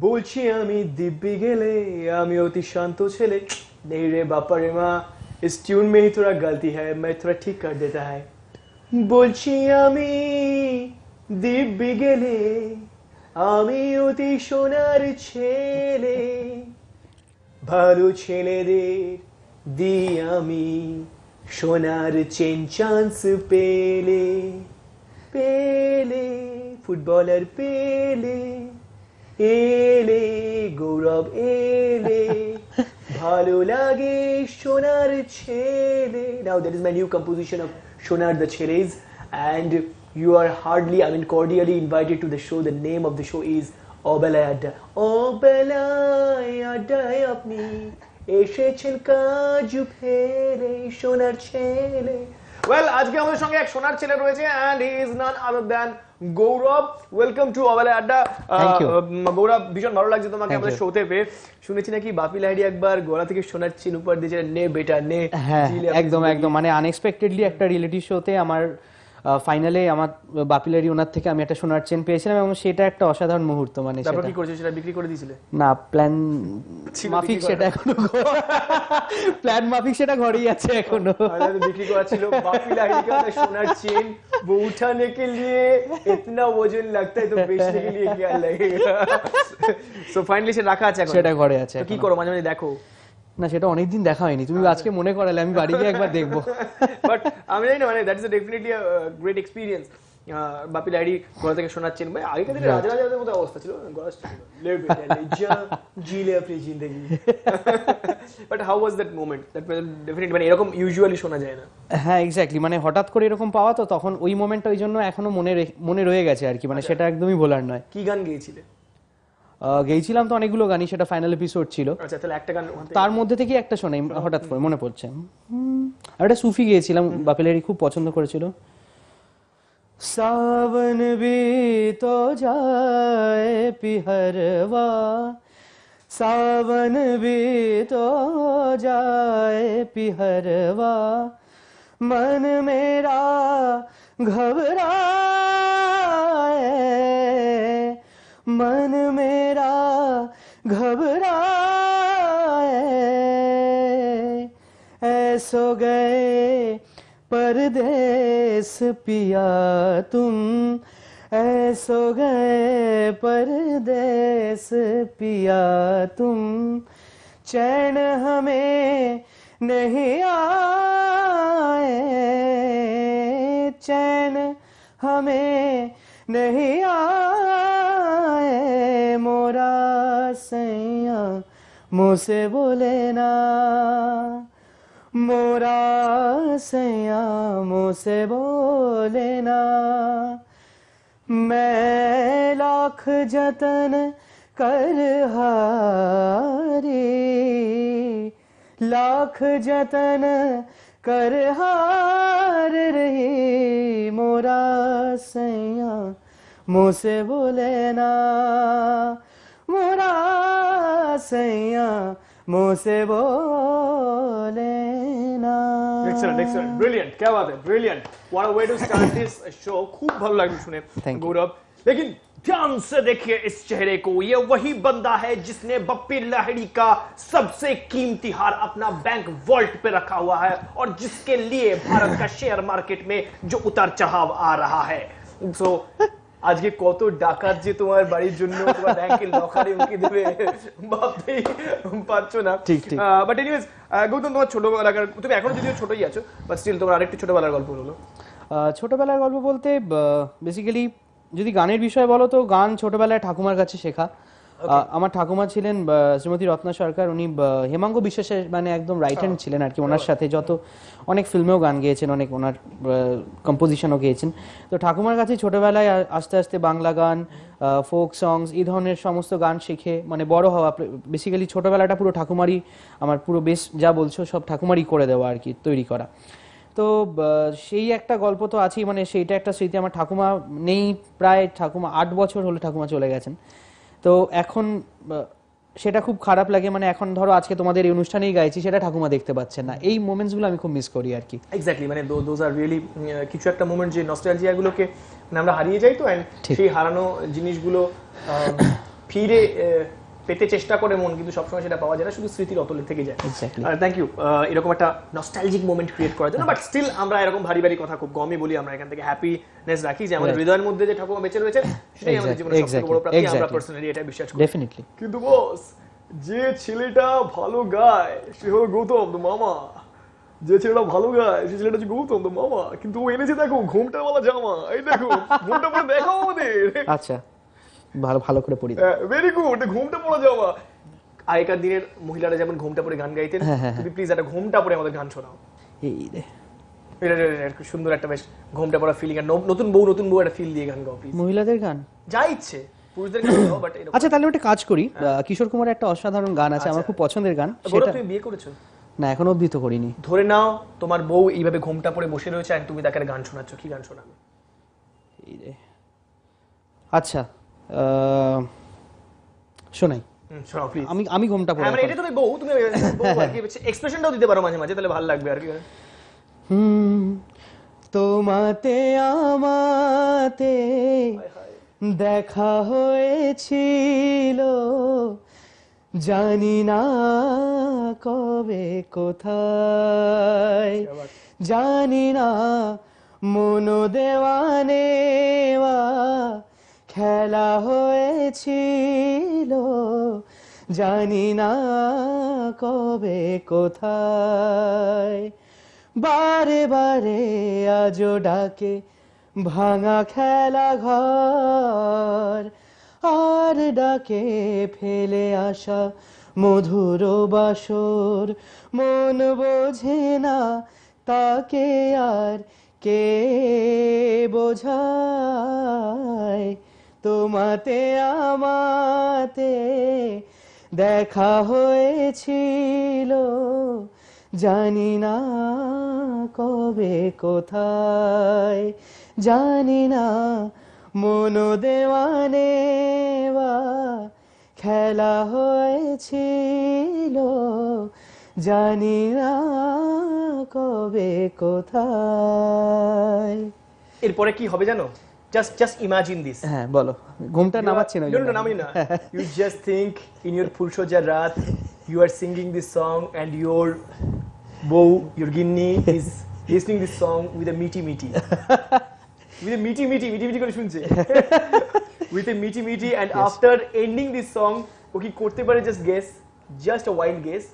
বলছি আমি দিব্যি গেলে আমি অতি শান্ত ছেলে नहीं रे बापा रे माँ इस ट्यून में ही थोड़ा गलती है मैं थोड़ा ठीक कर देता है বলছি আমি দিব্যি গেলে আমি অতি সোনার ছেলে ভালো ছেলেদের দি আমি সোনার চেন চান্স পেলে পেলে ফুটবলার পেলে এলে গৌরব এলে ভালো লাগে সোনার ছেলে now that is my new composition of Sonar the Cheles and you are hardly cordially invited to the show. The name of the show is Obelai Adda. Obelai Adda apni এসেছেন কাজু ফেলে সোনার ছেলে ওয়েল আজকে আমাদের সঙ্গে এক সোনার ছেলে রয়েছে and he is none other than Gourab welcome to অবেলাই আড্ডা গৌরব ভীষণ ভালো লাগছে তোমাকে আমাদের শোতে পেয়ে শুনেছি নাকি বাপি লাহিড়ী একবার গলা থেকে সোনার চেন উপর দিয়েছে নে বেটা নে একদম একদম মানে আনএক্সপেক্টেডলি একটা রিয়েলিটি শোতে আমার ফাইনালে আমার বাপি লাহিড়ী ওনার থেকে আমি একটা সোনার চেন পেয়েছিলাম এবং সেটা একটা অসাধারণ মুহূর্ত মানে তারপর কি করেছিস সেটা বিক্রি করে দিয়েছিলে না প্ল্যান মাফিক সেটা এখনো প্ল্যান মাফিক সেটা ঘরেই আছে এখনো बिक्री करा ছিল बापी लाहिड़ी का सोनार चेन वो उठाने के लिए इतना वजन लगता है तो बेचने के लिए क्या लगेगा सो फाइनली से রাখা আছে এখন সেটা ঘরে আছে তো কি করো মাঝে মাঝে দেখো না সেটা অনেকদিন দেখা হয়নি তুমি আজকে মনে করালে আমি বাড়ি গিয়ে একবার দেখবো বাট আমি জানি না মানে that is definitely a great experience Bappi Lahiri গলা থেকে সোনার চেন ভাই আগেকার দিনে রাজাদের মতো অবস্থা ছিল গলা লে বেটা লে যা জিলে আপনি জিন্দেগি but how was that moment that was definitely মানে এরকম ইউজুয়ালি শোনা যায় না হ্যাঁ এক্স্যাক্টলি মানে হঠাৎ করে এরকম পাওয়া তো তখন ওই মোমেন্টটা ওই জন্য এখনো মনে রয়ে গেছে আর কি মানে সেটা একদমই ভোলার নয় কি গান গেয়েছিলে গেয়েছিলাম তো অনেকগুলো গানই সেটা ফাইনাল এপিসোড ছিল আচ্ছা তাহলে একটা গান তার মধ্যে থেকে একটা শোনাই হঠাৎ করে মনে পড়ছে আর একটা সুফি গেয়েছিলাম বাপি লাহিড়ী খুব পছন্দ করেছিল सावन भी तो जाए पिहरवा सावन भी तो जाए पिहरवा मन मेरा घबराए मन मेरा घबराए ऐसो गए परदेस पिया तुम ऐसो गए परदेस पिया तुम चैन हमें नहीं आए चैन हमें नहीं आए मोरा सैया मुँह से बोले ना मोरा सैया मुँह से बोले ना मैं लाख जतन कर हारी लाख जतन कर हार रही मोरा सैया मुँह से बोले ना मोरा सैया मुँह से बोले ना excellent brilliant क्या बात है brilliant what a way to start this show खूब भालो लगा सुने गौरव लेकिन ध्यान से देखिए इस चेहरे को ये वही बंदा है जिसने बापी लाहिड़ी का सबसे कीमती हार अपना बैंक वॉल्ट पे रखा हुआ है और जिसके लिए भारत का शेयर मार्केट में जो उतार चढ़ाव आ रहा है सो আজকে কত ডাকাত যে তোমার বাড়ির জন্য তোমার ব্যাংকের লকারে উকি দেবে ভাবতেই পারছো না বাট এনিওয়েজ গৌতম তোমার ছোটবেলাকার তুমি এখনো যদিও ছোটই আছো বাট স্টিল তোমার আরেকটু ছোটবেলার গল্প হলো ছোটবেলার গল্প বলতে বেসিক্যালি যদি গানের বিষয় বলো তো গান ছোটবেলায় ঠাকুমার কাছে শেখা আমার ঠাকুমা ছিলেন শ্রীমতী রত্না সরকার উনি হেমাঙ্গ বিশ্বাসের মানে একদম রাইট হ্যান্ড ছিলেন আর কি ওনার সাথে যত অনেক ফিল্মেও গান গেয়েছেন অনেক ওনার কম্পোজিশনও গেয়েছেন তো ঠাকুমার কাছে ছোটবেলায় আস্তে আস্তে বাংলা গান ফোক সংস এই ধরনের সমস্ত গান শিখে মানে বড় হওয়া বেসিক্যালি ছোটবেলাটা পুরো ঠাকুমারই আমার পুরো বেশ যা বলছো সব ঠাকুমারই করে দেওয়া আর কি তৈরি করা তো সেই একটা গল্প তো আছেই মানে সেইটা একটা স্মৃতি আমার ঠাকুমা নেই প্রায় ঠাকুমা 8 বছর হলো ঠাকুমা চলে গেছেন তো এখন সেটা খুব খারাপ লাগে মানে এখন ধরো আজকে তোমাদের এই অনুষ্ঠানেই গাইছি সেটা ঠাকুমা দেখতে পাচ্ছেন না এই মোমেন্টসগুলো আমি খুব মিস করি আর কি এক্স্যাক্টলি মানে দোজ আর রিয়েলি কিছু একটা মোমেন্ট যে নস্টালজিয়াগুলোকে মানে আমরা হারিয়ে যাই তো এন্ড সেই হারানো জিনিসগুলো ফিরে পেতে চেষ্টা করে মন, কিন্তু সবসময় সেটা পাওয়া যায় না, শুধু স্মৃতির অতলে থেকে যায়। থ্যাংক ইউ এরকম একটা নস্টালজিক মোমেন্ট ক্রিয়েট করার জন্য। বাট স্টিল আমরা এরকম ভারী ভারী কথা খুব কমই বলি, আমরা এখান থেকে হ্যাপিনেস রাখি যে আমাদের হৃদয়ের মধ্যে যে ঠাকুমা বেঁচে রয়েছে সেটাই আমাদের জীবনের সবথেকে বড় প্রাপ্তি, আমরা পার্সোনালি এটা বিশ্বাস করি। ডেফিনেটলি। কিন্তু বস, যে ছেলেটা ভালো গায় সে হলো গৌতম দা মামা, যে ছেলেটা ভালো গায় সে ছেলেটা হচ্ছে গৌতম দা মামা, কিন্তু ও এনেছে দেখো ঘোমটাওয়ালা জামা, এই দেখো ঘোমটা পরে দেখাও আমাদের। আচ্ছা, ভালো ভালো করে পড়ি। ভেরি গুড, ঘোমটা পরা জামা। আগেকার দিনের মহিলারা যেমন ঘোমটা পরে গান গাইতেন, তুমি প্লিজ একটা ঘোমটা পরে আমাদের গান শোনাও। এই রে, এটা খুব সুন্দর একটা বেশ ঘোমটা পরা ফিলিং, আর নতুন বউ একটা ফিল দিয়ে গান গাও প্লিজ। মহিলাদের গান যা ইচ্ছে, পুরুষদের গান গাও, বাট আচ্ছা তাহলে একটা কাজ করি, কিশোর কুমারের একটা অসাধারণ গান আছে আমার খুব পছন্দের গান, সেটা তুমি বিয়ে করেছো? না এখনো অবধি তো করিনি। ধরে নাও তোমার বউ এইভাবে ঘোমটা পরে বসে রয়েছে আর তুমি তাকে গান শোনাচ্ছ, কি গান শোনাবে? এই রে, আচ্ছা শোনাই, শোনাও প্লিজ। আমি ঘোমটা পরে, মানে এটা তুমি বউ, তুমি এক্সপ্রেশনটাও দিতে পারো মাঝে মাঝে, তাহলে ভালো লাগবে আর কি। তোমাতে আমাতে দেখা হয়েছিল, জানি না কবে কোথায়, জানি না মন দেওয়ানে খেলা হয়েছিল, জানি না কবে কোথায়, বারে বারে আজও ডাকে ভাঙা খেলা ঘর, আর ডাকে ফেলে আসা মধুর বাসর, মন বোঝে না তাকে আর কে বোঝায়, তোমাতে আমাতে দেখা হয়েছিল, জানি না কবে কোথায়, জানি না মন দেওয়ানে খেলা হয়েছিল, জানি না কবে কোথায়। এরপরে কি হবে জানো? Just imagine this. হ্যাঁ বলো, ঘুমটা নামাচ্ছি না। No, নামি না। You just think in your ফুলসজ্জা রাত, you are singing this song and your বউ, your গিন্নি is listening this song with a meaty with a meaty করে শুনছে, with a meaty and after ending this song ও কি করতে পারে? just a wild guess.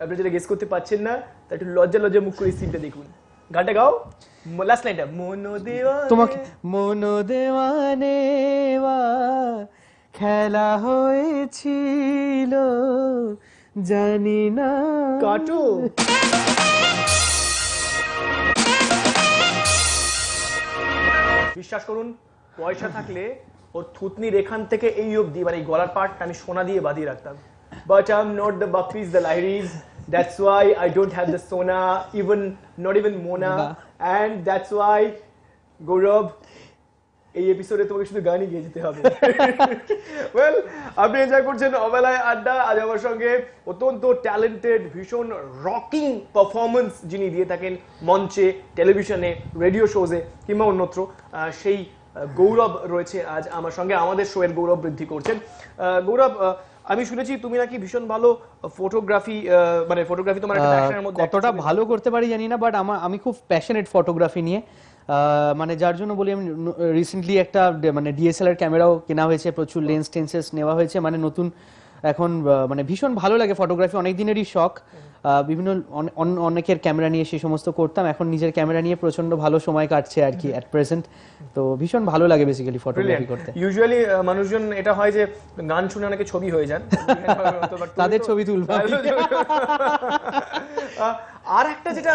আপনি যেটা গেস করতে পারছেন না তা একটু লজ্জা মুখ করে সিনটা দেখুন, গানটা গাও, লাস্ট লাইনটা, তোমাকে মন দেওয়ানে খেলা হয়েছিল, জানি না। কাটু বিশ্বাস করুন, পয়সা থাকলে ওর থুতনির এখান থেকে এই অবধি, মানে এই গলার পার্টটা আমি সোনা দিয়ে বাঁধিয়ে রাখতাম, but I'm not the Bappies, the Lahiris, that's why I don't have the Sona, not even Mona, and that's why Gaurav, এই এপিসোডে তোমাকে শুধু গানই গেয়ে যেতে হবে। ওয়েল, আপনি এনজয় করছেন অবেলায় আড্ডা। আজ আমার সঙ্গে অত্যন্ত ট্যালেন্টেড, ভীষণ রকিং পারফরমেন্স যিনি দিয়ে থাকেন মঞ্চে, টেলিভিশনে, রেডিও শোজে কিংবা অন্যত্র, সেই গৌরব রয়েছে আজ আমার সঙ্গে, আমাদের শোয়ের গৌরব বৃদ্ধি করছেন। গৌরব, আমি শুনেছি তুমি নাকি ভীষণ ভালো ফটোগ্রাফি, মানে ফটোগ্রাফি তোমার একটা প্যাশনের মধ্যে। কতটা ভালো করতে পারি জানি না, বাট আমি খুব প্যাশনেট ফটোগ্রাফি নিয়ে, মানে যার জন্য বলি আমি রিসেন্টলি একটা মানে ডিএসএলআর ক্যামেরাও কেনা হয়েছে, প্রচুর লেন্স টেন্সেস নেওয়া হয়েছে, মানে নতুন এখন মানে ভীষণ ভালো লাগে ফটোগ্রাফি, অনেক দিনেরই শখ, বিভিন্ন অনেকের ক্যামেরা নিয়ে সেই সমস্ত করতাম, এখন নিজের ক্যামেরা নিয়ে প্রচন্ড ভালো সময় কাটছে আর কি অ্যাট প্রেজেন্ট, তো ভীষণ ভালো লাগে বেসিক্যালি ফটোগ্রাফি করতে। ইউজুয়ালি মানুষজন এটা হয় যে গান শুনে অনেকে ছবি হয়ে যান, তাদের ছবি তুলবো। আর একটা যেটা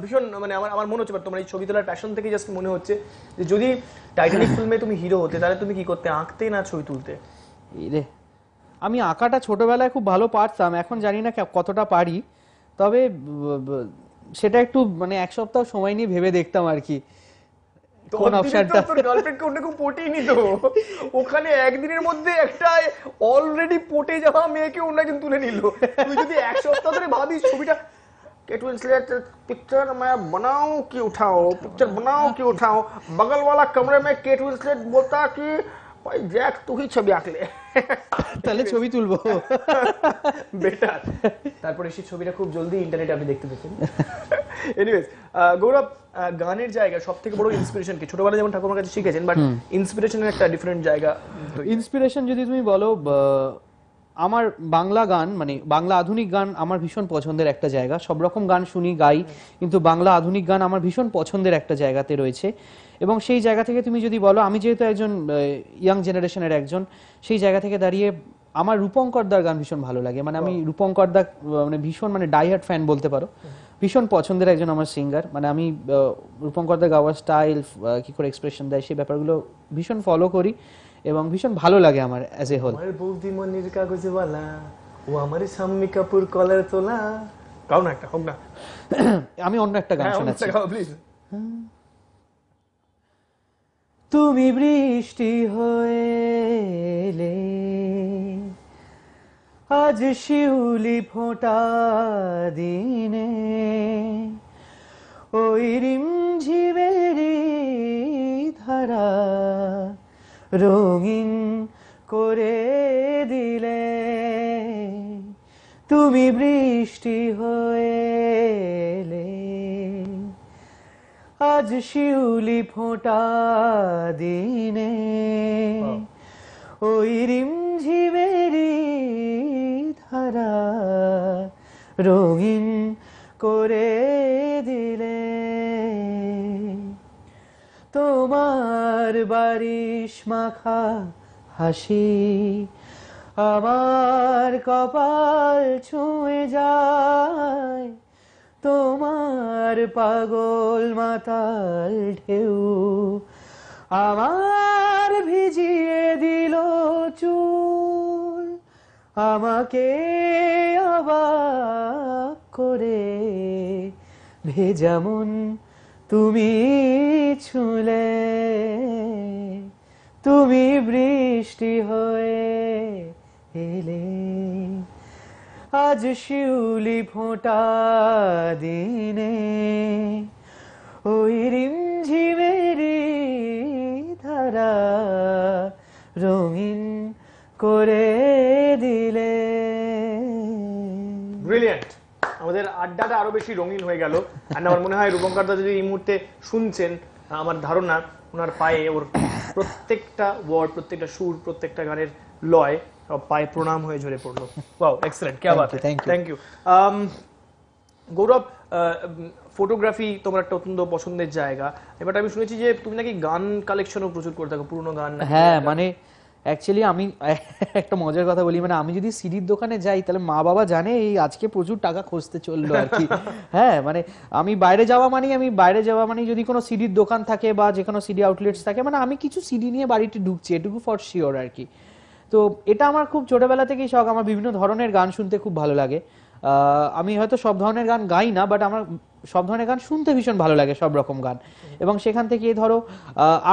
ভীষণ মানে আমার মনে হচ্ছে, তোমার এই ছবি তোলার প্যাশন থেকে জাস্ট মনে হচ্ছে যে যদি টাইটানিক ফিল্মে তুমি হিরো হতে, তাহলে তুমি কি করতে, আঁকতে না ছবি তুলতে? রে, আমি আঁকাটা ছোটবেলায় খুব ভালো পারতাম, এখন জানি না কতটা পারি, তবে সেটা একটু মানে এক সপ্তাহ সময় নিয়ে ভেবে দেখতাম আর কি কোন অপশনটা। তোর গার্লফ্রেন্ডকে অন্য পটেইনি তো, ওখানে একদিনের মধ্যে একটা অলরেডি পটে যাওয়া মেয়েকে অন্য একজন তুলে নিল। তুই যদি এক সপ্তাহ ধরে ভাবিস ছবিটা, केट विंसलेट पिक्चर मैं बनाऊं कि उठाओ, पिक्चर बनाओ कि उठाओ, बगल वाला कमरे में केट विंसलेट बोलता कि भाई जैक तू ही छवि आंक ले। তাহলে ছবি তুলবো। বেটার। তারপরে সেই ছবিটা খুব জলদি ইন্টারনেটে আপনি দেখতে পেতেন। এনিওয়েজ, গৌরব, গানের জায়গা সব থেকে বড় ইন্সপিরেশন কি? ছোটবেলায় যেমন ঠাকুমার কাছে শিখেছেন, বাট ইন্সপিরেশনের একটা ডিফারেন্ট জায়গা। ইন্সপিরেশন যদি তুমি বলো, আমার বাংলা গান মানে বাংলা আধুনিক গান আমার ভীষণ পছন্দের একটা জায়গা। সব রকম গান শুনি, গাই, কিন্তু বাংলা আধুনিক গান আমার ভীষণ পছন্দের একটা জায়গাতে রয়েছে। এবং সেই জায়গা থেকে তুমি যদি বলো, আমি যেহেতু একজন ইয়াং জেনারেশনের একজন, সেই জায়গা থেকে দাঁড়িয়ে আমার রূপঙ্কর দার গান ভীষণ ভালো লাগে। মানে আমি রূপঙ্কর দা মানে ভীষণ মানে ডাইহার্ট ফ্যান বলতে পারো, ভীষণ পছন্দের একজন আমার সিঙ্গার। মানে আমি রূপঙ্কর দা গাওয়ার স্টাইল, কি করে এক্সপ্রেশন দেয়, সেই ব্যাপারগুলো ভীষণ ফলো করি এবং ভীষণ ভালো লাগে আমার অ্যাজ এ হোল। আমার বৌদি মনির কাগজওয়ালা, ও আমার শাম্মী কাপুর কলার তোলা। গাও না একটা, হোক না। আমি অন্য একটা গান শোনাচ্ছি। প্লিজ। তুমি বৃষ্টি হয়ে এলে, আজ শিউলি ফোঁটা দিনে, ওই রিমঝিমেরি ধারা রঙিন করে দিলে। তুমি বৃষ্টি হয়ে এলে, আজ শিউলি ফোঁটা দিনে, ওই রিমঝিমেরি ধারা রঙিন করে দিলে। তোমার বারিশ মাখা হাসি আমার কপাল ছুঁয়ে যায়, তোমার পাগল মাতাল ঢেউ আমার ভিজিয়ে দিল চুল, আমাকে অবাক করে ভেজা মন তুমি ছুঁলে। তুমি বৃষ্টি হয়ে এলে, আজ শিউলি ফোঁটা দিনে, ওই রিমঝিমেরি ধারা রঙিন করে দিলে। ব্রিলিয়ান্ট। আমাদের আড্ডাটা আরো বেশি রঙিন হয়ে গেল। আর আমার মনে হয় রূপঙ্কর দা যদি এই মুহূর্তে শুনছেন, আমার ধারণা ওনার পায়ে ওর প্রত্যেকটা ওয়ার্ড, প্রত্যেকটা সুর, প্রত্যেকটা গানের লয় সব পায়ে প্রণাম হয়ে ঝরে পড়লো। ওয়াও, এক্সেলেন্ট, क्या बात है, থ্যাংক ইউ। গৌরব, ফটোগ্রাফি তোমার একটা অত্যন্ত পছন্দের জায়গা। এবার আমি শুনেছি যে তুমি নাকি গান কালেকশনও প্রচুর করে থাকো, পুরনো গান। হ্যাঁ, মানে অ্যাকচুয়ালি আমি একটা মজার কথা বলি, মানে আমি যদি সিডির দোকানে যাই তাহলে মা বাবা জানে এই আজকে প্রচুর টাকা খসতে চললো আর কি। হ্যাঁ, মানে আমি বাইরে যাওয়া মানে যদি কোনো সিডির দোকান থাকে বা যে কোনো সিডি আউটলেটস থাকে, মানে আমি কিছু সিডি নিয়ে বাড়িতে ঢুকছি, এটুকু ফর শিওর আর কি। তো এটা আমার খুব ছোটবেলা থেকেই শখ। আমার বিভিন্ন ধরনের গান শুনতে খুব ভালো লাগে। আমি হয়তো সব ধরনের গান গাই না, বাট আমার সব ধরনের গান শুনতে ভীষণ ভালো লাগে, সব রকম গান। এবং সেখান থেকে ধরো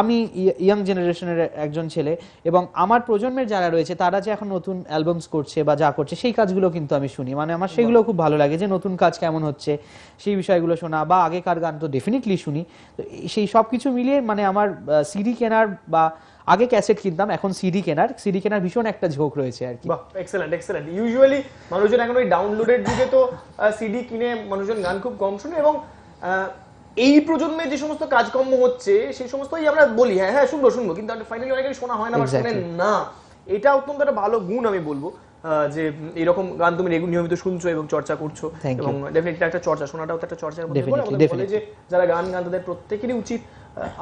আমি ইয়াং জেনারেশনের একজন ছেলে, এবং আমার প্রজন্মের যারা রয়েছে তারা যে এখন নতুন অ্যালবামস করছে বা যা করছে সেই কাজগুলো কিন্তু আমি শুনি। মানে আমার সেগুলো খুব ভালো লাগে, যে নতুন কাজ কেমন হচ্ছে সেই বিষয়গুলো শোনা, বা আগেকার গান তো ডেফিনেটলি শুনি। তো সেই সব কিছু মিলিয়ে মানে আমার সিডি কেনার, বা আগে ক্যাসেট কিনতাম, এখন সিডি কেনার ভীষণ একটা ঝোঁক রয়েছে আর কি। বাহ, এক্সেলেন্ট এক্সেলেন্ট। ইউজুয়ালি মানুষজন এখন ওই ডাউনলোডের যুগে তো সিডি কিনে মানুষজন গান খুব কম শুনে, এবং এই প্রজন্মে যে সমস্ত কাজকর্ম হচ্ছে সেই সমস্তই আমরা বলি হ্যাঁ হ্যাঁ শুনবো শুনবো, কিন্তু ফাইনালি অনেকেই শোনা হয় না বা শোনেন না। এটা অত্যন্ত একটা ভালো গুণ আমি বলবো, যে এরকম গান তুমি নিয়মিত শুনছো এবং চর্চা করছো, এবং ডেফিনেটলি একটা চর্চা, শোনাটাও তো একটা চর্চার মধ্যে পড়ে। আমাদের বলে যে যারা গান গান তাদের প্রত্যেকেরই উচিত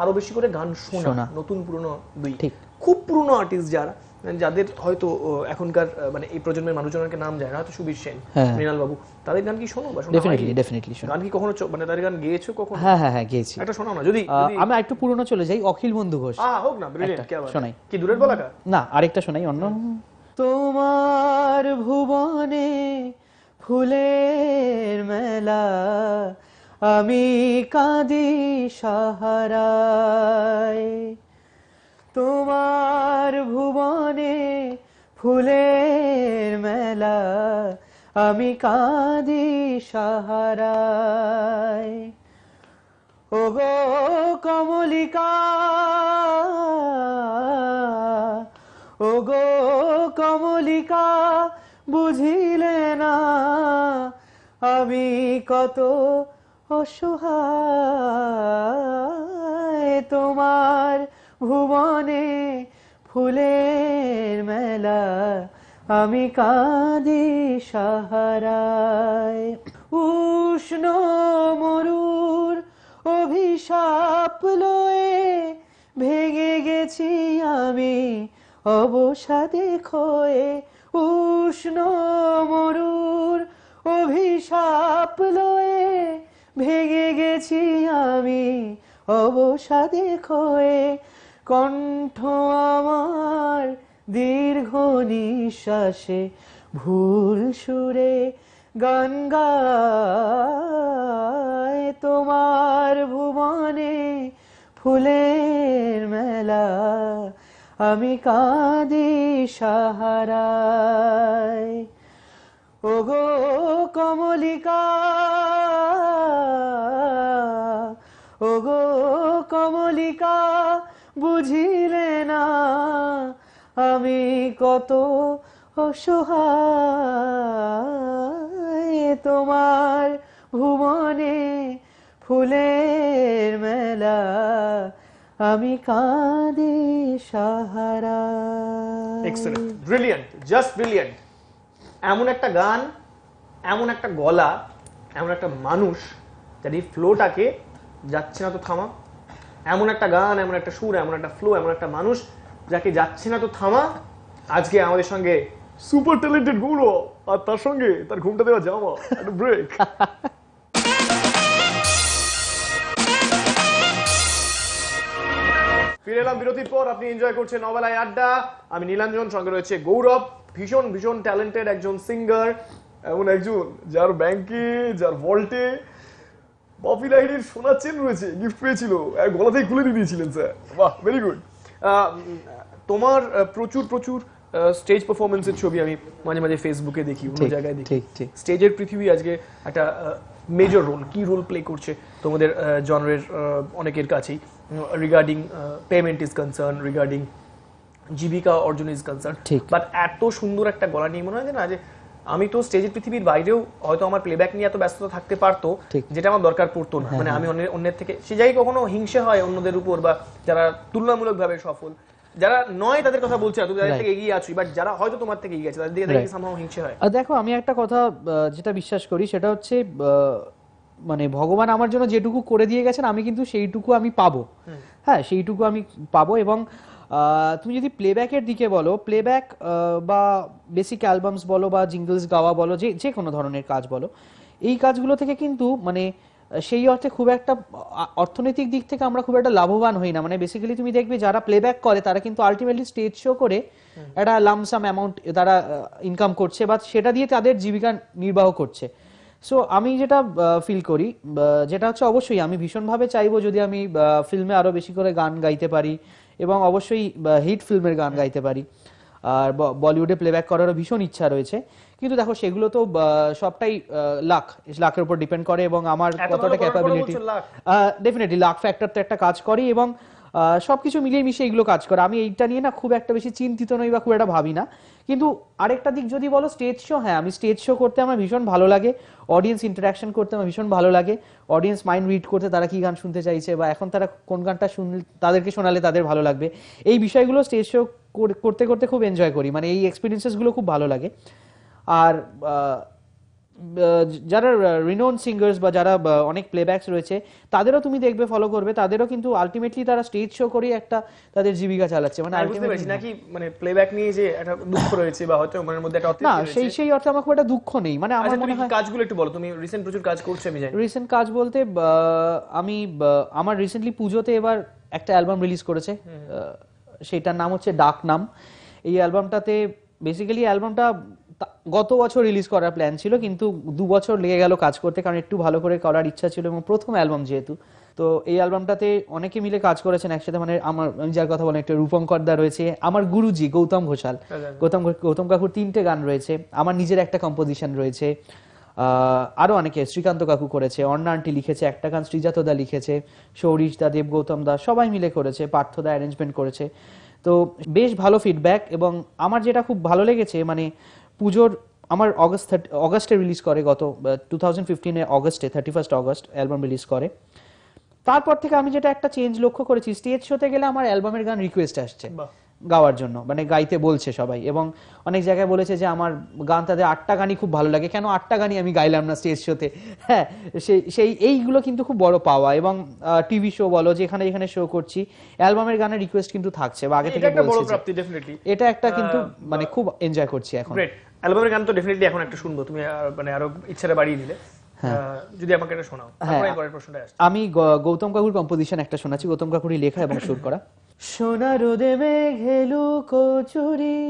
আরো বেশি করে গান শোনা, নতুন পুরনো দুই। খুব পুরনো আর্টিস্ট যাদের হয়তো এখনকার মানে এই প্রজন্মের মানুষজনকে নাম যায় না, হয়তো সুবীর সেন, মৃণাল বাবু, তাদের গান কি শোনো বা শোনা? ডেফিনেটলি শোনো। গান কি কখনো মানে তাদের গান গেয়েছো কখনো? হ্যাঁ হ্যাঁ হ্যাঁ, গেয়েছি। একটা শোনাও না যদি। আমি একটু পুরনো চলে যাই, অখিল বন্ধু ঘোষ। হোক না, ব্রিলিয়ান্ট, কি আবার শোনাই কি দূরের বলাকা? না, আরেকটা শোনাই অন্য। তোমার ভুবনে ফুলের মেলা, আমি কাঁদি সাহারায়। তোমার ভুবনে ফুলের মেলা, আমি কাঁদি সাহারায়। ওগো কমলিকা, ওগো কমলিকা বুঝিলে না আমি কত অসহায় তোমার ভুবনে ফুলের মেলা আমি কাঁদি সাহারায় উষ্ণ মরুর অভিশাপ লয়ে ভেঙে গেছি আমি অবসাদে ক্ষয়ে উষ্ণ মরুর অভিশাপ লয়ে ভেঙে গেছি আমি অবসাদে ক্ষয়ে কণ্ঠ আমার দীর্ঘ নিঃশ্বাসে ভুল সুরে গান গায় তোমার ভুবনে ফুলের মেলা আমি কাঁদি সাহারায় ওগো কমলিকা ওগো কমলিকা বুঝিলে না আমি কত অসহায় তোমার ভুবনে ফুলের মেলা আমি কাঁদি সাহারায়। Excellent, brilliant, just brilliant. এমন একটা গান, এমন একটা গলা, এমন একটা মানুষ যার এই ফ্লোটাকে যাচ্ছে না তো থামা, এমন একটা গান, এমন একটা সুর, এমন একটা ফ্লো, এমন একটা মানুষ যাকে যাচ্ছে না তো থামা। আজকে আমাদের সঙ্গে সুপার ট্যালেন্টেড গৌরব, আর তার সঙ্গে তার ঘুমটা দেওয়া জামা, একটা ব্রেক। ফিরে এলাম বিরতির পর, আপনি এনজয় করছেন নবেলায় আড্ডা। আমি নীলাঞ্জন, সঙ্গে রয়েছে গৌরব, ভীষণ ভীষণ ট্যালেন্টেড একজন সিঙ্গার, এমন একজন যার ব্যাংকে, যার ভল্টে পপি লাহিড়ির সোনার চেন রয়েছে, গিফট পেয়েছিল, গলাতেই খুলে দিয়ে দিয়েছিলেন স্যার। বাহ, ভেরি গুড। তোমার প্রচুর প্রচুর স্টেজ পারফরমেন্সের ছবি আমি মাঝে মাঝে ফেসবুকে দেখি, অন্য জায়গায় দেখি। স্টেজের পৃথিবী আজকে একটা মেজর রোল, কি রোল প্লে করছে তোমাদের জনরের অনেকের কাছেই, regarding payment is concern, regarding জীবিকা অর্জন ইজ কনসার্ন। বাট এত সুন্দর একটা গলা নিয়ে মনে হয় যে না, যে আমি তো স্টেজের পৃথিবীর বাইরেও হয়তো আমার প্লেব্যাক নিয়ে এত ব্যস্ততা থাকতে পারতো, যেটা আমার দরকার পড়তো না। মানে আমি অন্যের থেকে, সে যাই কখনো হিংসে হয় অন্যদের উপর, বা যারা তুলনামূলকভাবে সফল, যারা নয় তাদের কথা বলছে না, তুমি তাদের থেকে এগিয়ে আছো, বাট যারা হয়তো তোমার থেকে এগিয়ে আছে তাদের দিকে সামহাও হিংসে হয়। দেখো, আমি একটা কথা যেটা বিশ্বাস করি সেটা হচ্ছে, মানে ভগবান আমার জন্য যেটুকু করে দিয়ে গেছেন আমি কিন্তু সেইটুকু আমি পাবো। হ্যাঁ, সেইটুকু আমি পাবো। এবং তুমি যদি প্লেব্যাকের দিকে বলো, প্লেব্যাক বা বেসিক অ্যালবামস বলো বা জিঙ্গলস গাওয়া বলো, যে কোনো ধরনের কাজ বলো, এই কাজগুলো থেকে কিন্তু মানে সেই অর্থে খুব একটা অর্থনৈতিক দিক থেকে আমরা খুব একটা লাভবান হই না। মানে বেসিক্যালি তুমি দেখবে যারা প্লেব্যাক করে তারা কিন্তু আলটিমেটলি স্টেজ শো করে একটা লামসাম অ্যামাউন্ট তারা ইনকাম করছে, বা সেটা দিয়ে তাদের জীবিকা নির্বাহ করছে। সো আমি যেটা ফিল করি, যেটা হচ্ছে অবশ্যই আমি ভীষণভাবে চাইবো যদি আমি ফিল্মে আরো বেশি করে গান গাইতে পারি, এবং অবশ্যই হিট ফিল্মের গান গাইতে পারি। আর বলিউডে প্লেব্যাক করারও ভীষণ ইচ্ছা রয়েছে। কিন্তু দেখো, সেগুলো তো সবটাই লাখের উপর ডিপেন্ড করে, এবং আমার কতটা ক্যাপাবিলিটি, ডেফিনেটলি লাক ফ্যাক্টর তো একটা কাজ করি, এবং সবকিছু মিলিয়ে মিশিয়ে এগুলো কাজ করে। আমি এইটা নিয়ে না খুব একটা বেশি চিন্তিত নই বা খুব একটা ভাবি না। কিন্তু আরেকটা দিক যদি বলো, স্টেজ শো, হ্যাঁ, আমি স্টেজ শো করতে আমার ভীষণ ভালো লাগে, অডিয়েন্স ইন্টারাকশন করতে আমার ভীষণ ভালো লাগে, অডিয়েন্স মাইন্ড রিড করতে, তারা কি গান শুনতে চাইছে বা এখন তারা কোন গানটা তাদেরকে শোনালে তাদের ভালো লাগবে, এই বিষয়গুলো স্টেজ শো করতে করতে খুব এনজয় করি। মানে এই এক্সপিরিয়েন্সেসগুলো খুব ভালো লাগে। আর যারা রিনোন সিঙ্গার্স বা যারা অনেক প্লেব্যাকস রয়েছে, তাদেরও তুমি দেখবে, ফলো করবে, তাদেরও কিন্তু আলটিমেটলি তারা স্টেজ শো করে একটা তাদের জীবিকা চালাচ্ছে। মানে আলটিমেটলি নাকি, মানে প্লেব্যাক নিয়ে যে একটা দুঃখ রয়েছে বা হয়তো মনের মধ্যে একটা না, সেই অর্থে আমার খুব একটা দুঃখ নেই। মানে আমার মনে হয় কাজগুলো একটু বলো, তুমি রিসেন্ট প্রচুর কাজ করছো আমি জানি। রিসেন্ট কাজ বলতে আমি আমার রিসেন্টলি পুজোতে এবার একটা অ্যালবাম রিলিজ করেছে, সেটার নাম হচ্ছে ডাক নাম। এই অ্যালবামটাতে বেসিক্যালি অ্যালবামটা গত বছর রিলিজ করার প্ল্যান ছিল, কিন্তু 2 বছর লেগে গেল কাজ করতে, কারণ একটু ভালো করে করার ইচ্ছা ছিল, এবং প্রথম অ্যালবাম যেহেতু। তো এই অ্যালবামটাতে অনেকে মিলে কাজ করেছেন একসাথে। মানে আমি যার কথা বলেন, একটা রূপঙ্কর দা রয়েছে, আমার গুরুজি গৌতম ঘোষাল, গৌতম কাকুর 3টে গান রয়েছে, আমার নিজের একটা কম্পোজিশন রয়েছে, আরো অনেকে, শ্রীকান্ত কাকু করেছে, অর্ণা আন্টি লিখেছে একটা গান, শ্রীজাত দা লিখেছে, সৌরিশ দা, দেব গৌতম দা সবাই মিলে করেছে, পার্থ দা অ্যারেঞ্জমেন্ট করেছে। তো বেশ ভালো ফিডব্যাক। এবং আমার যেটা খুব ভালো লেগেছে মানে পুজোর আমার অগস্টে রিলিজ করে, গত 2015 অগস্টে 31 অগস্ট অ্যালবাম রিলিজ করে। তারপর থেকে আমি যেটা একটা চেঞ্জ লক্ষ্য করেছি, স্টেজ শোতে গেলে আমার অ্যালবামের গান রিকোয়েস্ট আসছে গাওয়ার জন্য, মানে গাইতে বলছে সবাই। এবং অনেক জায়গায় বলেছে যে আমার গান, তাদের 8টা গানই খুব ভালো লাগে, কেন 8টা গানই আমি গাইলাম না স্টেজ শোতে। হ্যাঁ, সেই এইগুলো কিন্তু খুব বড় পাওয়া। এবং টিভি শো বলো, যেখানে যেখানে শো করছি, অ্যালবামের গানের রিকোয়েস্ট কিন্তু থাকছে, বা আগে থেকে এটা একটা বড় বলছে যে প্রাপ্তি ডেফিনেটলি। এটা একটা কিন্তু মানে খুব এনজয় করছি এখন। গ্রেট। অ্যালবামের গান তো ডেফিনেটলি এখন একটা শুনবো, তুমি মানে আরো ইচ্ছাটা বাড়িয়ে দিলে। যদি আমাকে এটা শোনাও, তারপরে পরের প্রশ্নটা আসছে। আমি গৌতম কাকুর কম্পোজিশন একটা শোনাচ্ছি, গৌতম কাকুরই লেখা এবং সুর করা। সোনা রোদে মেঘেলু কচুরি,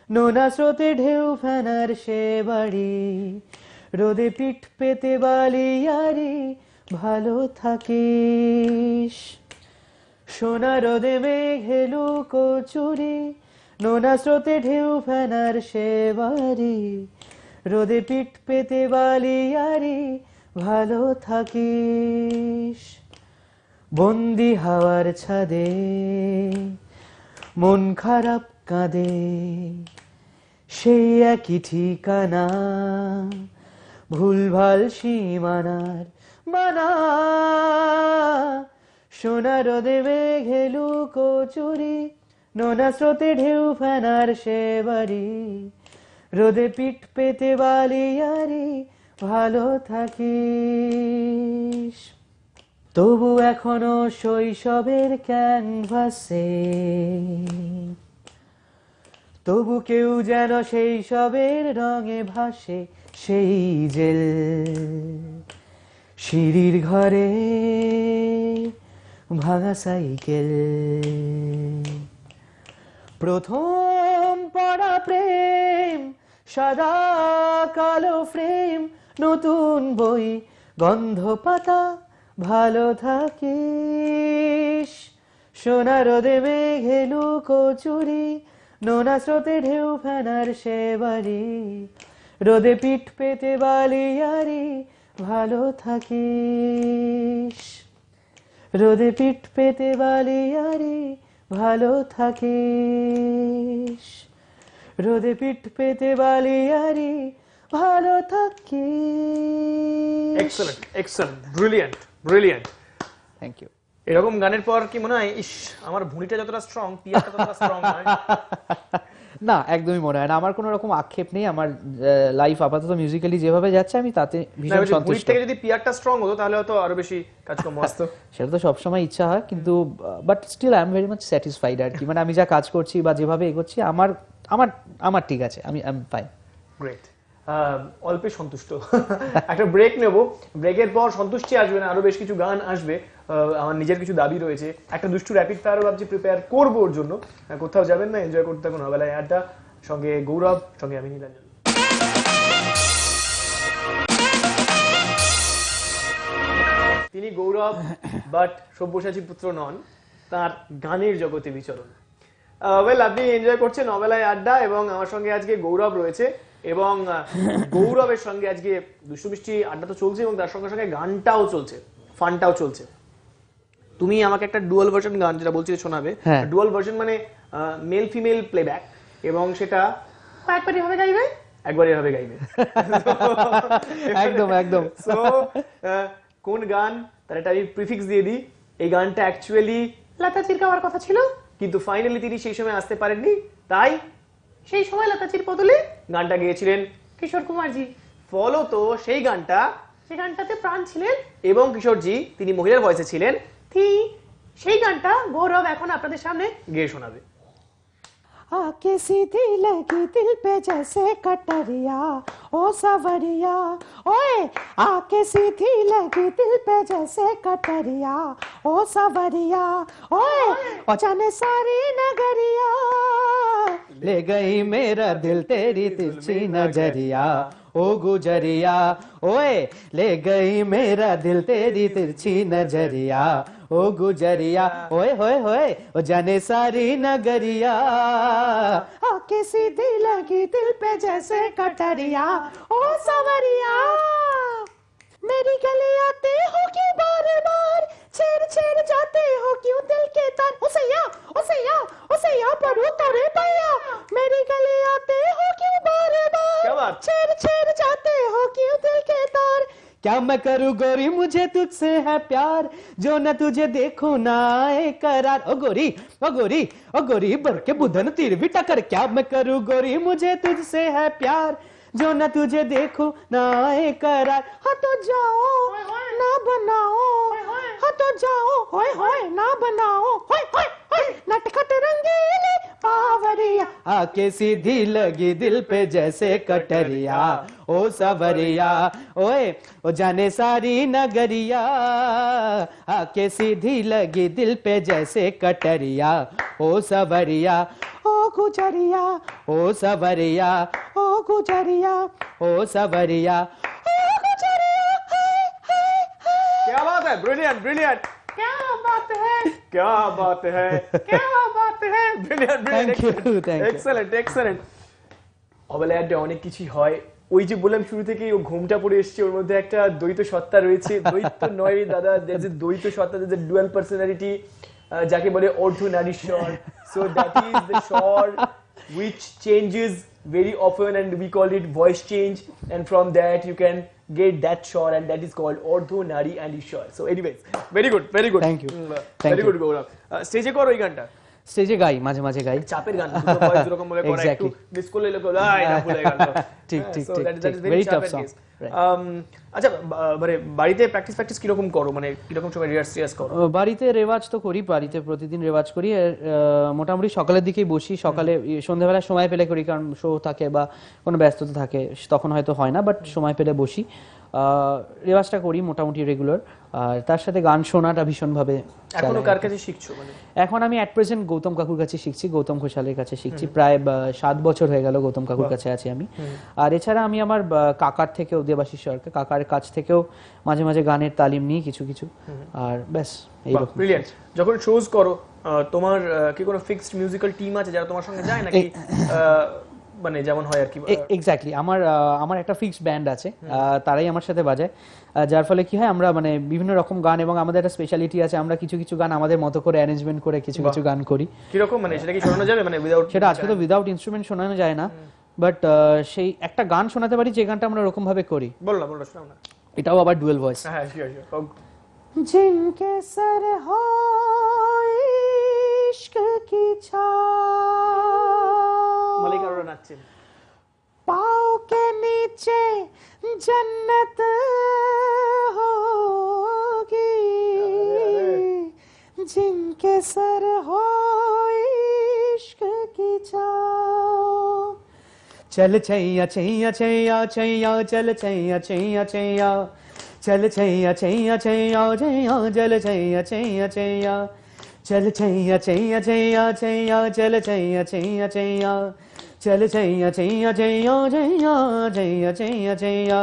নোনা স্রোতে ঢেউ ফেনার সে বাড়ি, রোদে পিঠ পেতে বালিয়ারি, ভালো থাকিস। সোনা রোদে মেঘেলু কচুরি, নোনা স্রোতে ঢেউ ফেনার সে বাড়ি, রোদে পিঠ পেতে বালিয়ারি, ভালো থাকিস। বন্দি হাওয়ার ছাদে মন খারাপ কাঁদে, সেই একই ঠিকানা, ভুলভাল সীমানার মানা। সোনা রোদে মেঘেলু কচুরি, নোনা স্রোতে ঢেউ ফেনার সে বাড়ি, রোদে পিঠ পেতে বালিয়ারি, ভালো থাকিস। তবু এখনো শৈশবের ক্যানভাসে, তবু কেউ যেন সেই সবের রঙে ভাসে, সেই জেল সিঁড়ির ঘরে ভাঙা সাইকেল, প্রথম পড়া প্রেম, সাদা কালো ফ্রেম, নতুন বই, গন্ধ পাতা, ভালো থাকিস। সোনা রোদে মেঘেলু কচুরি, নোনা স্রোতে ঢেউ ফেনার সে বাড়ি, রোদে পিঠ পেতে বালিয়ারি, ভালো থাকিস। রোদে পিঠ পেতে বালিয়ারি, ভালো থাকিস। রোদে পিঠ পেতে বালিয়ারি, ভালো থাকিস। Excellent, excellent, brilliant, brilliant. Thank you. এরকম গানের পর কি মনে হয়, ইস আমার ভুঁড়িটা যতটা স্ট্রং, পিয়াটা ততটা স্ট্রং নয়? না, একদমই মনে হয় না। আমার কোনো রকম আক্ষেপ নেই। আমার লাইফ আপাতত মিউজিক্যালি যেভাবে যাচ্ছে আমি তাতে ভীষণ সন্তুষ্ট। ভুঁড়ির থেকে যদি পিয়ারটা স্ট্রং হতো তাহলে হয়তো আরো বেশি কাজকর্ম আসতো। সেটা তো সবসময় ইচ্ছা হয়, কিন্তু but still I am very much satisfied আর কি। মানে আমি যা কাজ করছি বা যেভাবে এগোচ্ছি, আমার আমার আমার ঠিক আছে, আমি আই এম ফাইন। গ্রেট। অল্পে সন্তুষ্ট। একটা ব্রেক নেব, ব্রেকের পর সন্তুষ্টি আসবে না, আরো বেশ কিছু গান আসবে। আমার নিজের কিছু দাবি রয়েছে, একটা দুষ্টু র্যাপিড ফায়ারও ভাবছি প্রিপেয়ার করবো ওর জন্য। কোথাও যাবেন না, এনজয় করতে থাকুন নবেলায় আড্ডা, সঙ্গে গৌরব, সঙ্গে আমি নীলাঞ্জন। তিনি গৌরব, বাট সব্যসাচী পুত্র নন, তার গানের জগতে বিচরণ। ওয়েল, আপনি এনজয় করছেন নবেলায় আড্ডা, এবং আমার সঙ্গে আজকে গৌরব রয়েছে, এবং গৌরবের সঙ্গে আজকে দুষ্টু মিষ্টি আড্ডা তো চলছে, এবং তার সঙ্গে সঙ্গে গানটাও চলছে, ফানটাও চলছে। তুমি আমাকে একটা ডুয়াল ভার্সন গান যেটা বলছিলে শোনাবে। ডুয়াল ভার্সন মানে মেল ফিমেল প্লেব্যাক, এবং সেটা একবারই হবে গাইবে, একবারই হবে গাইবে। একদম একদম। সো কোন গান, তার একটা আমি প্রিফিক্স দিয়ে দিই। এই গানটা অ্যাকচুয়ালি লতাজির গাওয়ার কথা ছিল, কিন্তু ফাইনালি তিনি সেই সময় আসতে পারেননি, তাই সেই সময় লতাজির বদলে গানটা গেয়েছিলেন কিশোর কুমারজি। ফলত সেই গানটাতে প্রাণ ছিলেন, এবং কিশোরজি তিনি মহিলার ভয়েসে ছিলেন। সেই গানটা গৌরব এখন আপনাদের সামনে গেয়ে শোনাবে। आके सीधी लगी दिल पे जैसे कटरिया ओ सवरिया ओए आके सीधी लगी दिल पे जैसे कटरिया ओ सवरिया ओए ओ जाने सारी नगरिया ले गई मेरा दिल तेरी तिरछी नजरिया ओ गुजरिया ओए ले गई मेरा दिल तेरी तिरछी नजरिया ओ गुजरिया ओए होए होए ओ जाने सारी नगरिया आके सीधी लगी दिल पे जैसे कटरिया ओ सवरिया मेरी गली आते हो कि बार बार छेड़ छेड़ जाते हो क्यों दिल के तार, ओ सैया ओ सैया ओ सैया पढ़ो तोरे भैया, मेरी गले आते हो क्यों बार क्या बार, बात? छेड़ छेड़ जाते हो क्यों दिल के तार। क्या मैं करूँ गोरी मुझे तुझसे है प्यार, जो न तुझे देखो ना आए करार। ओ गोरी ओ गोरी ओ गोरी बर के बुधन तीर भी टकर, क्या मैं करूँ गोरी मुझे तुझसे है प्यार, जो न तुझे देखो ना आए करार। हाँ तो जाओ ना बनाओ, हाँ तो जाओ होय होय ना बनाओ, होय होय होय नटखट रंगीली पावरिया, आके सीधी लगी दिल पे जैसे कटरिया, ओ सवरिया ओए ओ जाने सारी नगरिया, आके सीधी लगी दिल पे जैसे कटरिया, ओ सवरिया ओ गुजरिया ओ सवरिया ओ गुजरिया ओ सवरिया। ओ गुजरिया, हाय हाय हाय। क्या बात है, ब्रिलियंट ब्रिलियंट, क्या बात है, क्या बात है, क्या बात है। Brilliant Thank you, thank you. Excellent excellent. অবলায়াডে অনেক কিছু হয়, ওই যে বললাম শুরু থেকেই ও ঘুমটা পড়ে এসেছে, ওর মধ্যে একটা দ্বৈত সত্তা রয়েছে, দ্বৈত নয় রে দাদা, দ্যাটস এ দ্বৈত সত্তা, দ্যাটস এ ডুয়াল পার্সোনালিটি, যাকে বলে Ardhanarishvara. So that is the স্বর which changes very often and we call it voice change, and from that you can get that স্বর and that is called অর্ধনারী and ঈশ্বর। So anyways, very good very good, Thank you. Thank very you. good গৌরব। স্টেজে করো এই গানটা, স্টেজে গাই মাঝে মাঝে গাই। চাপের গান, দুটো ভয়েস যেরকম বলে করা, একটু Exactly. মিস করলে লোক আয় না ভুলে গেল। ঠিক, ঠিক, So ঠিক, that is ঠিক। very Very tough চাপের song. case. Right. আচ্ছা মানে বাড়িতে প্র্যাকটিস কিরকম করো, মানে কিরকম সময় রিহার্স করো? বাড়িতে রেওয়াজ তো করি, বাড়িতে প্রতিদিন রেওয়াজ করি। মোটামুটি সকালের দিকেই বসি, সকালে সন্ধ্যাবেলা সময় পেলে করি, কারণ শো থাকে বা কোনো ব্যস্ততা থাকে তখন হয়তো হয় না, বাট সময় পেলে বসি। রেওয়াজটা করি মোটামুটি রেগুলার, আর তার সাথে গান শোনাটা ভীষণভাবে এখনো কার কাছে শিখছো মানে? এখন আমি অ্যাট প্রেজেন্ট গৌতম কাকুর কাছে শিখছি, গৌতম ঘোষালের কাছে শিখছি। প্রায় 7 বছর হয়ে গেল গৌতম কাকুর কাছে আছি আমি। আর এছাড়া আমি আমার কাকার থেকেও, দেবাশিস সরকার কাকার কাছ থেকেও মাঝে মাঝে গানের তালিম নিই কিছু কিছু। আর ব্যাস এইরকম। ব্রিলিয়ান্ট। যখন শোজ করো তোমার কি কোনো ফিক্সড মিউজিক্যাল টিম আছে যারা তোমার সঙ্গে যায়, নাকি মানে যেমন হয় আর কি? এক্স্যাক্টলি, আমার একটা ফিক্সড ব্যান্ড আছে, তারাই আমার সাথে বাজায়, যার ফলে কি হয় আমরা মানে বিভিন্ন রকম গান, এবং আমাদের একটা স্পেশালিটি আছে, আমরা কিছু কিছু গান আমাদের মতো করে অ্যারেঞ্জমেন্ট করে কিছু কিছু গান করি। কিরকম মানে সেটা কি শোনানো যাবে, মানে উইদাউট? সেটা আজকে তো উইদাউট ইনস্ট্রুমেন্ট শোনানো যায় না, বাট সেই একটা গান শোনাতে পারি যে গানটা আমরা ওরকম ভাবে করি। বলো না শোনাও না। এটাও আবার ডুয়েল ভয়েস। হ্যাঁ শিওর শিওর। जिनके सर हो इश्क की छाव, মালিক আরোরা নাচছেন। पाँव के नीचे जन्नत होगी, जिनके सर हो इश्क की छाव। चल छैया छैया छैया छैया चल छैया छैया छैया चल छैया छैया छैया छैया चल छैया छैया छैया चल छैया छैया छैया छैया चल छैया छैया छैया चल छैया छैया छैया छैया छैया छैया छैया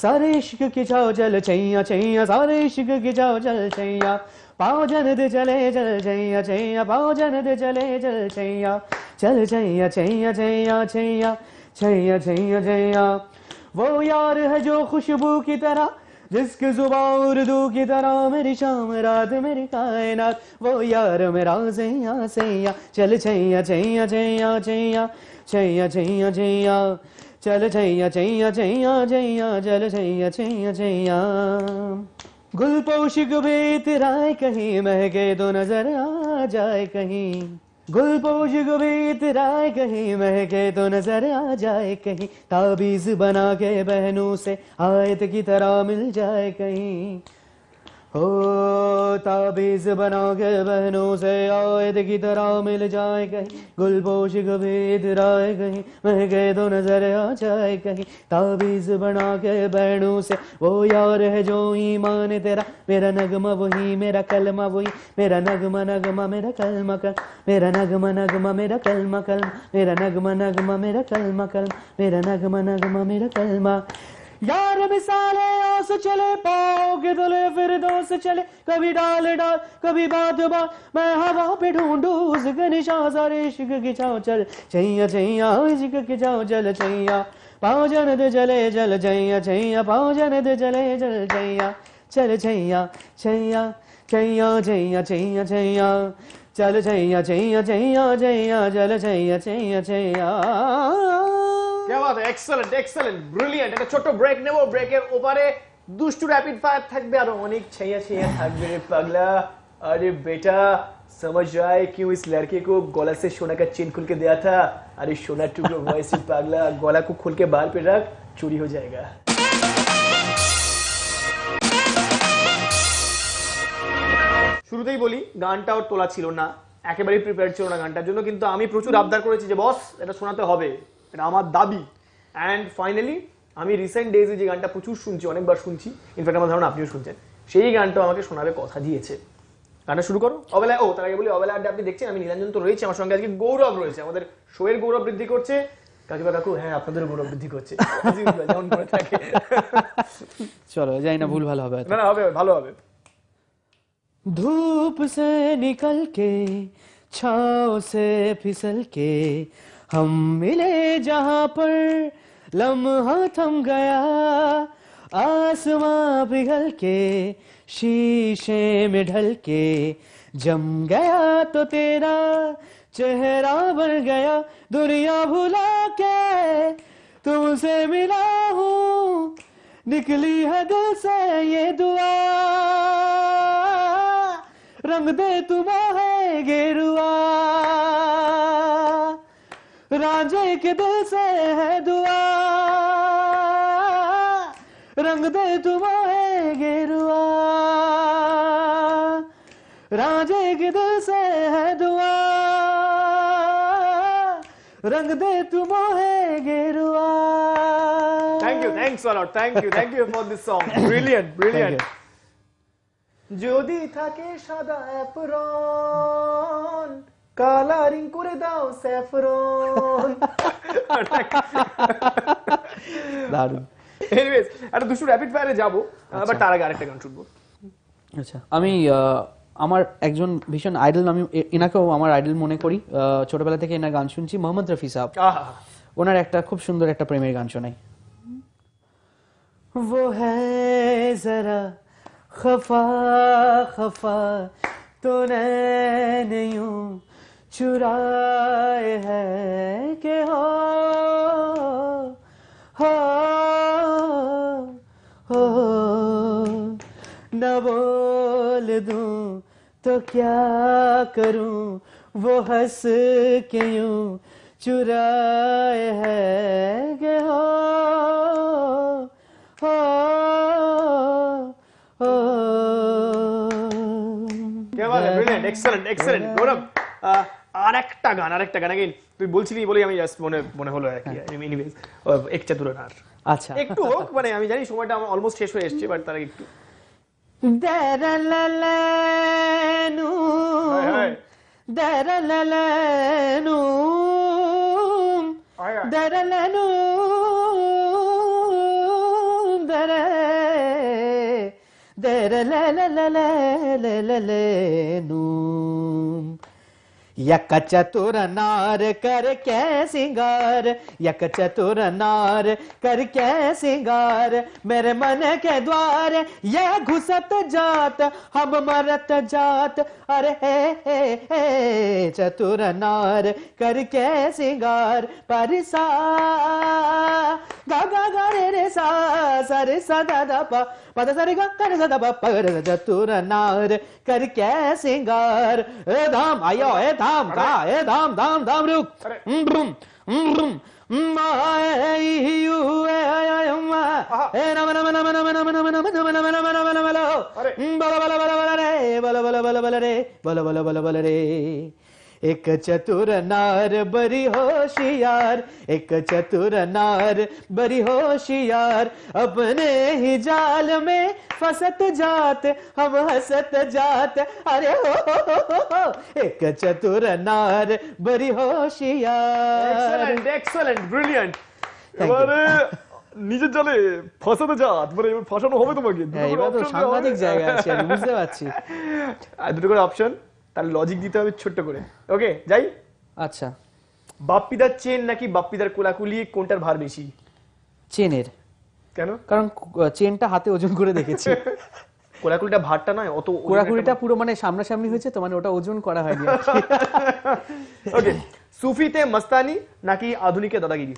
सारे इश्क की छाव चल छैया छैया, सारे इश्क की छाव चल छैया, पाओ जनद चले चल छैया छैया, पाओ जनद चले चल छैया, चल छैया छैया छैया छैया छैया छैया छैया। वो यार है जो खुशबू की तरह, जिसकी जुबां उर्दू की तरह, मेरी शाम रात मेरी कायनात, वो यार मेरा सैया सैया, चल छैया छैया छैया छैया छैया छैया छैया चल छैया छैया छैया छैया चल छैया छैया छैया। गुलपोश कभी इतराए कहीं, महके तो नजर आ जाए कहीं, गुलपोश कभी इतराए कहीं, महके तो नजर आ जाए कहीं, ताबीज बना के बहनों से आयत की तरह मिल जाए कहीं, हो ताबीज बना के बहनों से आयत की तरह मिल जाए कहीं, गुलपोश कभी इतराए कहीं, महके तो नजर आ जाए कहीं, ताबीज बना के बहनों से, वो यार है जो ईमान तेरा, मेरा नगमा वही मेरा कलमा वही, मेरा नगमा नगमा मेरा कलमा कल, मेरा नगमा नगमा मेरा कलमा कलमा, मेरा नगमा नगमा मेरा कलमा कलमा, मेरा नगमा नगमा मेरा कलमा। यार मिसाले आस चले, पाओ के तले फिर दोस्त चले, कभी डाल डाल कभी बात बात, मैं हवा पे ढूंढूं उसका निशान, सारे इश्क की छाव चल छैया छैया, इश्क की छाव चल छैया, पाओ जनद चले चल छैया छैया, पाओ जनद चले चल छैया, चल छैया छैया छैया छैया छैया छैया चल छैया छैया छैया छैया चल छैया छैया छैया। क्या बात है, এক্সেলেন্ট এক্সেলেন্ট ব্রিলিয়েন্ট। একটা ছোট ব্রেক নেব, ব্রেকের ওপারে দুষ্টু র‍্যাপিড ফায়ার থাকবে আর অনেক छैया छैया থাকবে রে পাগলা। अरे बेटा समझ रहा है क्यों इस लड़के को गला से सोना का चेन खोल के दिया था? अरे सोना टुकड़ो वैसे पागला, गला को खोल के बाहर पे रख, चोरी हो जाएगा। শুরুতেই বলি গানটাও তোলা ছিল না, একেবারেই প্রিপেয়ার ছিল না গানটার জন্য, কিন্তু আমি প্রচুর আবদার করেছি যে বস এটা শোনাতে হবে, এটা আমার দাবি। অ্যান্ড ফাইনালি আমি রিসেন্ট ডেজে যে গানটা প্রচুর শুনছি, অনেকবার শুনছি, ইনফ্যাক্ট আমার ধারণা আপনিও শুনছেন, সেই গানটাও আমাকে শোনাবে কথা দিয়েছে। গানটা শুরু করো। অবেলায়, ও তার আগে বলি অবেলা আড্ডা আপনি দেখছেন, আমি নীলাঞ্জন তো রয়েছে, আমার সঙ্গে আজকে গৌরব রয়েছে, আমাদের শোয়ের গৌরব বৃদ্ধি করছে। কাকিমা কাকু, হ্যাঁ আপনাদের গৌরব বৃদ্ধি করছে যেমন করে থাকে। চলো যাই না, ভুল ভালো হবে। না না হবে, ভালো হবে। धूप से निकल के छाँव से फिसल के हम मिले जहाँ पर लम्हा थम गया, आसमां पिघल के शीशे में ढल के जम गया तो तेरा चेहरा बन गया, दुनिया भुला के तुमसे मिला हूँ, निकली है दिल से ये दुआ, रंग दे तुम है गेरुआ, रांझे के दिल से है दुआ, रंग दे तुम है गेरुआ, रांझे के दिल से है दुआ, रंग दे तुम है गेरुआ। Thank you, thanks a lot, thank you for this song, brilliant brilliant. যদি থাকে সাদা অ্যাপ্রন, কালারিং করে দাও স্যাফরন। দারুণ। এনিওয়েজ একটা দুশো র‍্যাপিড ফায়ারে যাবো, বাট তার আগে আরেকটা গান শুনবো। আচ্ছা, আমি আমার একজন ভীষণ আইডল, আমি এনাকেও আমার আইডল মনে করি, ছোটবেলা থেকে এনার গান শুনছি, মোহাম্মদ রফি সাহেব। ওনার একটা খুব সুন্দর একটা প্রেমের গান শোনাই। वो है जरा खफा खफा तो नैन यूं चुराए है के हो न बोल दूं तो क्या करूं, वो हंस के यूं चुराए है के हो। এক্সেলেন্ট এক্সেলেন্ট গৌরব। আরেকটা গান अगेन তুই বলছিলি বলেই আমি জাস্ট মনে হলো আর কি। এনিওয়েজ এক চতুরনার, আচ্ছা একটু হোক, মানে আমি জানি সময়টা আমার অলমোস্ট শেষ হয়ে এসেছে, বাট তার আগে একটু দেরালালানু দেরালালানু দেরালানু দেরে देरलललललललललू यक चतुर नार कर के सिंगार, यक चतुर नार कर के सिंगार, मेरे मन के द्वार ये घुसत जात, हम मरत जात, अरे हे चतुर नार कर के सिंगार, परिसा गा गा गा रे सा सा रे सा दा दा पा पा दा सा रे गा गा रे सा दा पा पा रे चतुर नार कर के सिंगार। ए धाम आयो, ए धाम का, ए धाम धाम धाम रुक ब्रुम ब्रुम एक चतुर नार बड़ी होशियार, एक चतुर नार बड़ी होशियार, अपने ही जाल में फंसत जात, हम हंसत जात, अरे हो एक चतुर नार बड़ी होशियार। Excellent excellent brilliant. এবারে নিজের জালে ফাঁসাতে যাত, মানে এবার ফাঁসানো হবে তোমাকে। এবার তো সাংঘাতিক জায়গা আছে, আমি বুঝতে পারছি। আর দুটো করে অপশন, তার লজিক দিতে হবে ছোট্ট করে। ওকে যাই। আচ্ছা, বাপ্পিদার চেন নাকি বাপ্পিদার কোলাকুলি, কোনটার ভার বেশি? চেনের। কেন? কারণ চেনটা হাতে ওজন করে দেখেছি। কোলাকুলিটা ভারটা নয় অত কোড়াকুড়িটা পুরো মানে সামনাসামনি হয়েছে তো, মানে ওটা ওজন করা হয়নি আর কি। ওকে, সুফিতে মস্তানি নাকি আধুনিকে দাদাগিরি?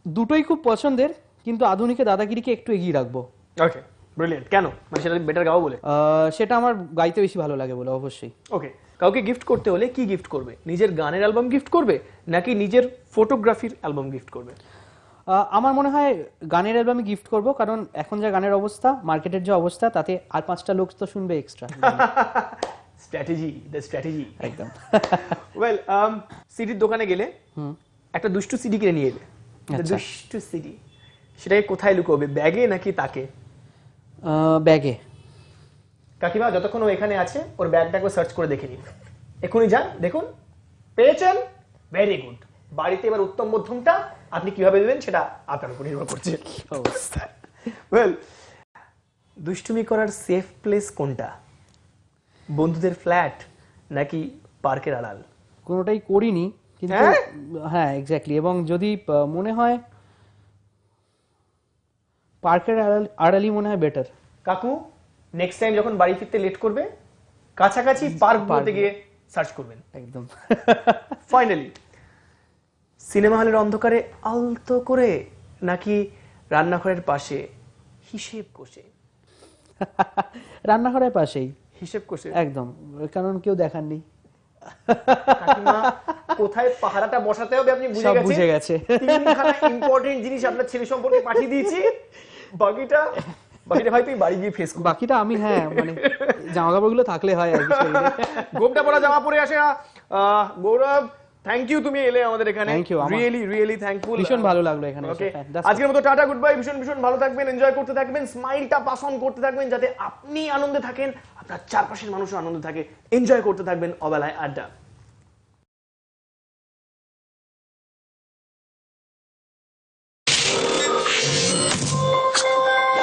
দুটোই খুব পছন্দের, কিন্তু আধুনিকে দাদাগিরিকে একটু এগিয়ে রাখবো। ওকে, ব্রিলিয়েন্ট। কেন? মানে সেটা বেটার গাও বলে? সেটা আমার গাইতে বেশি ভালো লাগে বলে, অবশ্যই। ওকে, কাউকে গিফট করতে হলে কি গিফট করবে? নিজের গানের অ্যালবাম গিফট করবে নাকি নিজের ফটোগ্রাফির অ্যালবাম গিফট করবে? আমার মনে হয় গানের অ্যালবামে গিফট করব, কারণ এখন যা গানের অবস্থা, মার্কেটের যে অবস্থা, তাতে আর 5টা লোক তো শুনবে এক্সট্রা। Strategy, the strategy. একদম। ওয়েল, সিডির দোকানে গেলে একটা দুষ্টু সিডি কিনে নিয়ে এলে, আচ্ছা। দুষ্টু সিডি, সেটাকে কোথায় লুকোবে? ব্যাগে নাকি তাকে? ব্যাগে। কাকিমা যতক্ষণ ও এখানে আছে ওর ব্যাগটাকে সার্চ করে দেখে নিন, এখনই যান, দেখুন, পেয়েছেন, ভেরি গুড। বাড়িতে এবার উত্তম মধ্যমটা আপনি কিভাবে দেবেন সেটা আপনার উপর নির্ভর করছে। অবস্থা। ওয়েল, দুষ্টুমি করার সেফ প্লেস কোনটা? বন্ধুদের ফ্ল্যাট নাকি পার্কের আড়াল? কোনোটাই করিনি, কিন্তু হ্যাঁ? হ্যাঁ এক্স্যাক্টলি। এবং যদি মনে হয় পার্কের আড়ালি মনে হয় বেটার। কাকু, নেক্সট টাইম যখন বাড়ি ফিরতে লেট করবে, কাছাকাছি পার্ক বলতে গিয়ে সার্চ করবেন। একদম। ফাইনালি, সিনেমা হলের অন্ধকারে আলতো করে নাকি রান্নাঘরের পাশে হিসেব কষে? রান্নাঘরের পাশেই। হিসেব কষে? একদম, কারণ কেউ দেখার নেই। কাকিমা, কোথায় পাহারাটা বসাতে হবে আপনি সব বুঝে গেছে। তিনখানা ইম্পর্টেন্ট জিনিস আপনার ছেলে সম্পর্কে পাঠিয়ে দিয়েছি, বাকিটা ভাই তুই বাড়ি গিয়ে ফেস করবি। বাকিটা আমি, হ্যাঁ মানে জামা কাপড়গুলো থাকলে হয় আর কি শরীরে। গোমটা পরা জামা পরে আসে না। গৌরব, থ্যাংক ইউ, তুমি এলে আমাদের এখানে। Thank you, really thankful. ভীষণ ভালো লাগলো এখানে ওকে, এসে। That's আজকের মতো টাটা, গুড বাই। ভীষণ ভালো থাকবেন, এনজয় করতে থাকবেন, স্মাইলটা পাস অন করতে থাকবেন, যাতে আপনি আনন্দে থাকেন, আপনার চারপাশের মানুষও আনন্দে থাকে। এনজয় করতে থাকবেন অবেলায় আড্ডা।